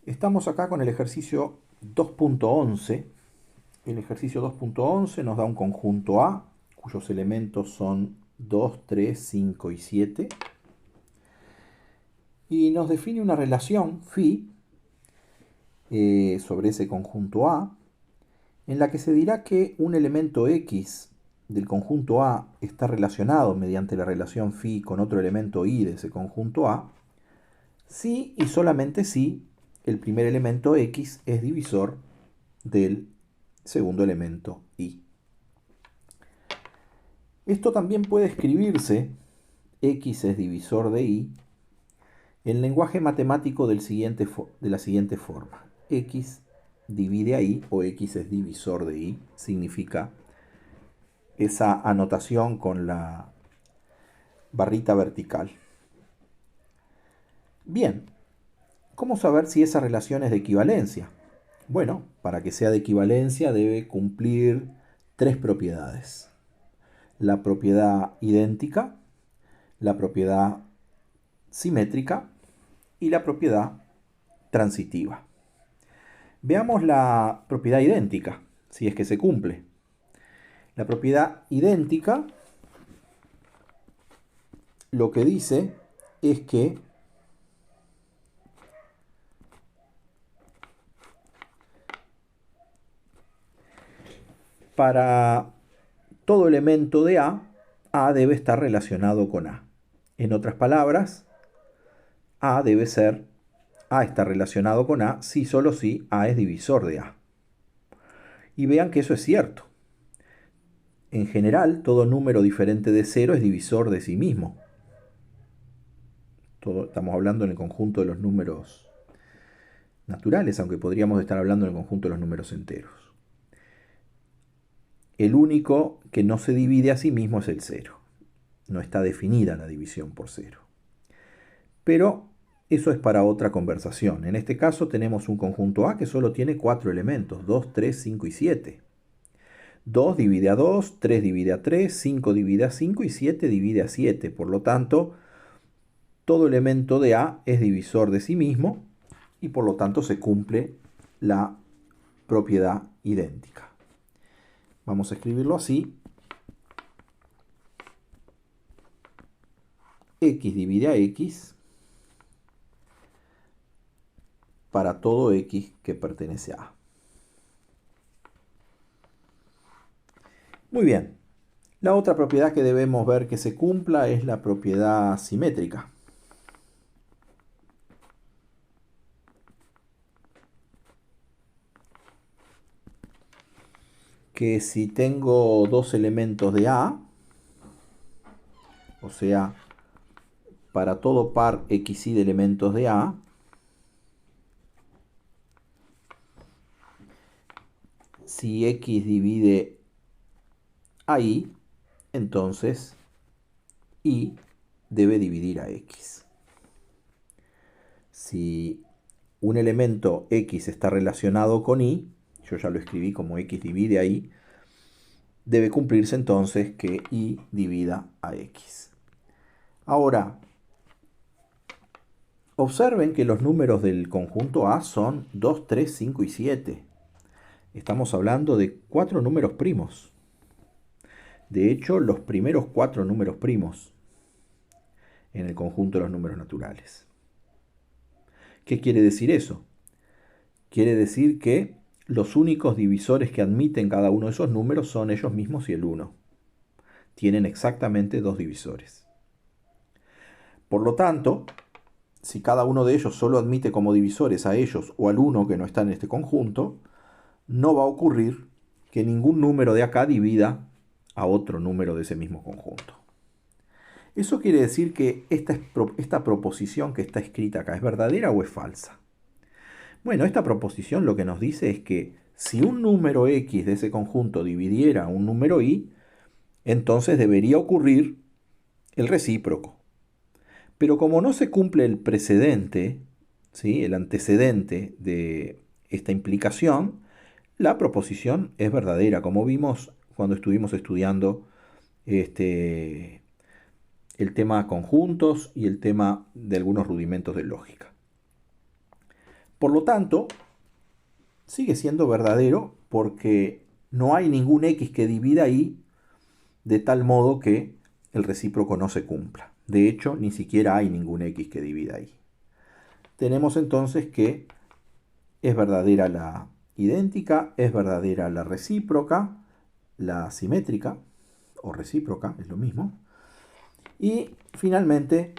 Estamos acá con el ejercicio 2.11. El ejercicio 2.11 nos da un conjunto A, cuyos elementos son 2, 3, 5 y 7. Y nos define una relación phi sobre ese conjunto A, en la que se dirá que un elemento X del conjunto A está relacionado mediante la relación phi con otro elemento Y de ese conjunto A, si y solamente si el primer elemento X es divisor del segundo elemento Y. Esto también puede escribirse, X es divisor de Y, en lenguaje matemático de la siguiente forma. X divide a Y, o X es divisor de Y, significa esa anotación con la barrita vertical. Bien, ¿cómo saber si esa relación es de equivalencia? Bueno, para que sea de equivalencia debe cumplir tres propiedades: la propiedad idéntica, la propiedad simétrica y la propiedad transitiva. Veamos la propiedad idéntica, si es que se cumple. La propiedad idéntica lo que dice es que para todo elemento de A debe estar relacionado con A. En otras palabras, A está relacionado con A si solo si A es divisor de A. Y vean que eso es cierto. En general, todo número diferente de 0 es divisor de sí mismo. Estamos hablando en el conjunto de los números naturales, aunque podríamos estar hablando en el conjunto de los números enteros. El único que no se divide a sí mismo es el 0. No está definida la división por 0. Pero eso es para otra conversación. En este caso tenemos un conjunto A que solo tiene 4 elementos: 2, 3, 5 y 7. 2 divide a 2, 3 divide a 3, 5 divide a 5 y 7 divide a 7. Por lo tanto, todo elemento de A es divisor de sí mismo y por lo tanto se cumple la propiedad idéntica. Vamos a escribirlo así. X divide a X para todo X que pertenece a A. Muy bien. La otra propiedad que debemos ver que se cumpla es la propiedad simétrica. Que si tengo dos elementos de A, o sea, para todo par XY de elementos de A, si X divide a Y, entonces Y debe dividir a X. Si un elemento X está relacionado con Y, yo ya lo escribí como X divide a Y, debe cumplirse entonces que Y divida a X. Ahora, observen que los números del conjunto A son 2, 3, 5 y 7. Estamos hablando de 4 números primos. De hecho, los primeros 4 números primos en el conjunto de los números naturales. ¿Qué quiere decir eso? Quiere decir que los únicos divisores que admiten cada uno de esos números son ellos mismos y el 1. Tienen exactamente dos divisores. Por lo tanto, si cada uno de ellos solo admite como divisores a ellos o al 1 que no está en este conjunto, no va a ocurrir que ningún número de acá divida a otro número de ese mismo conjunto. Eso quiere decir que esta proposición que está escrita acá, ¿es verdadera o es falsa? Bueno, esta proposición lo que nos dice es que si un número X de ese conjunto dividiera un número Y, entonces debería ocurrir el recíproco. Pero como no se cumple el precedente, ¿sí?, el antecedente de esta implicación, la proposición es verdadera, como vimos cuando estuvimos estudiando el tema conjuntos y el tema de algunos rudimentos de lógica. Por lo tanto, sigue siendo verdadero porque no hay ningún x que divida y de tal modo que el recíproco no se cumpla. De hecho, ni siquiera hay ningún x que divida y. Tenemos entonces que es verdadera la idéntica, es verdadera la recíproca, la simétrica o recíproca, es lo mismo. Y finalmente,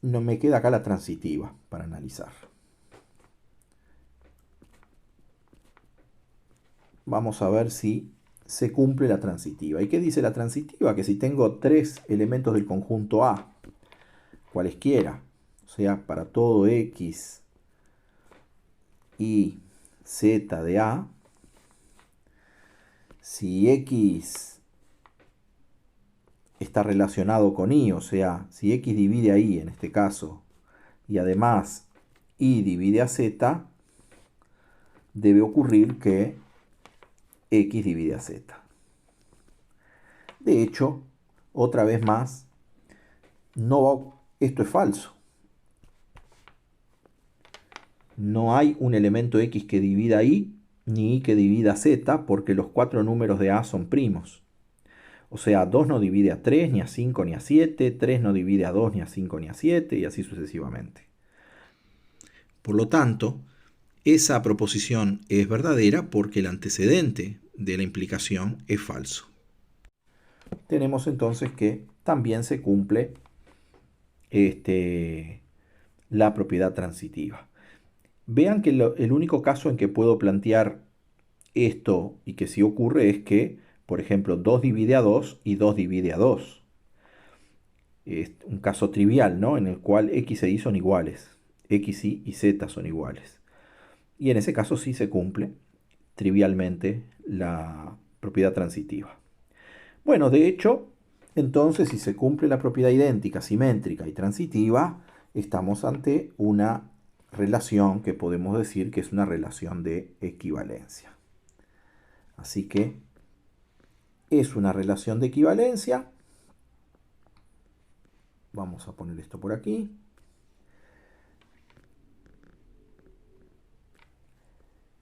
no me queda acá la transitiva para analizar. Vamos a ver si se cumple la transitiva. ¿Y qué dice la transitiva? Que si tengo tres elementos del conjunto A, cualesquiera, o sea, para todo x y z de A, si x está relacionado con y, o sea, si x divide a y en este caso, y además y divide a z, debe ocurrir que x divide a z. De hecho, otra vez más, esto es falso. No hay un elemento x que divida y, ni y que divida z, porque los cuatro números de A son primos. O sea, 2 no divide a 3, ni a 5, ni a 7, 3 no divide a 2, ni a 5, ni a 7, y así sucesivamente. Por lo tanto, esa proposición es verdadera porque el antecedente de la implicación es falso. Tenemos entonces que también se cumple la propiedad transitiva. Vean que el único caso en que puedo plantear esto y que sí ocurre es que, por ejemplo, 2 divide a 2 y 2 divide a 2. Es un caso trivial, ¿no? En el cual x e y son iguales. X, y z son iguales. Y en ese caso sí se cumple trivialmente la propiedad transitiva. Bueno, de hecho, entonces si se cumple la propiedad idéntica, simétrica y transitiva, estamos ante una relación que podemos decir que es una relación de equivalencia. Así que es una relación de equivalencia. Vamos a poner esto por aquí.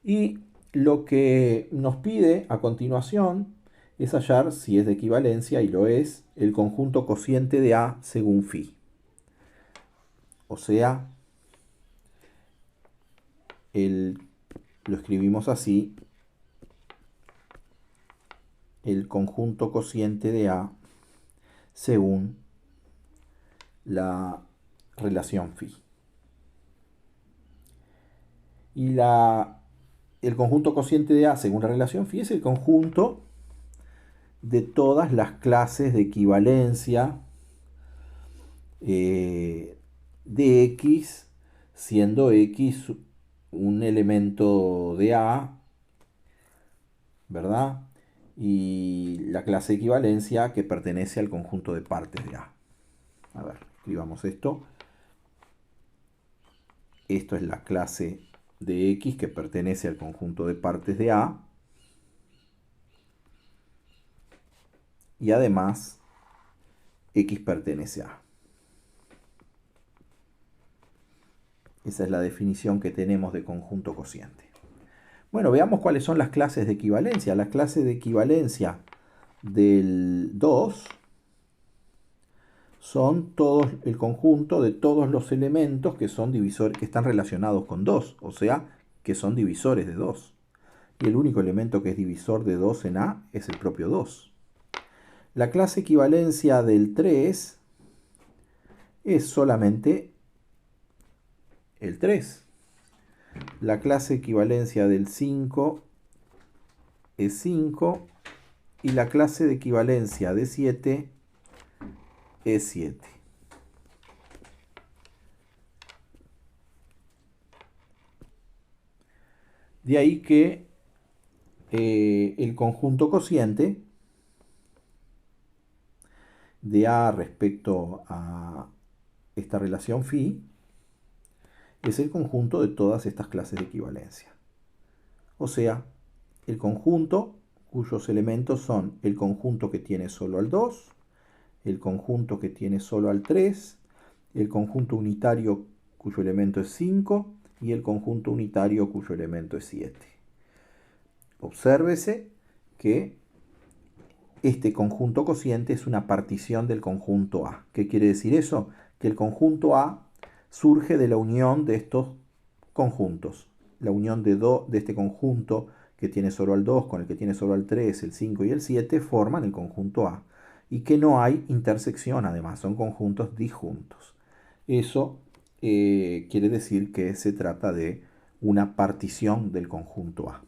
Y lo que nos pide a continuación es hallar si es de equivalencia, y lo es, el conjunto cociente de A según phi. O sea, lo escribimos así, el conjunto cociente de A según la relación phi. Y el conjunto cociente de A según la relación phi es el conjunto de todas las clases de equivalencia de x, siendo x un elemento de A, ¿verdad? Y la clase de equivalencia que pertenece al conjunto de partes de A. A ver, escribamos esto. Esto es la clase de x que pertenece al conjunto de partes de A. Y además, x pertenece a A. Esa es la definición que tenemos de conjunto cociente. Bueno, veamos cuáles son las clases de equivalencia. Las clases de equivalencia del 2 son todos el conjunto de todos los elementos que son divisores, que están relacionados con 2, o sea, que son divisores de 2. Y el único elemento que es divisor de 2 en A es el propio 2. La clase equivalencia del 3 es solamente el 3. La clase equivalencia del 5 es 5 y la clase de equivalencia de 7 es 7. De ahí que el conjunto cociente de A respecto a esta relación phi es el conjunto de todas estas clases de equivalencia. O sea, el conjunto cuyos elementos son el conjunto que tiene solo al 2, el conjunto que tiene solo al 3, el conjunto unitario cuyo elemento es 5 y el conjunto unitario cuyo elemento es 7. Obsérvese que este conjunto cociente es una partición del conjunto A. ¿Qué quiere decir eso? Que el conjunto A surge de la unión de estos conjuntos. La unión de este conjunto que tiene solo al 2 con el que tiene solo al 3, el 5 y el 7 forman el conjunto A. Y que no hay intersección, además, son conjuntos disjuntos. Eso quiere decir que se trata de una partición del conjunto A.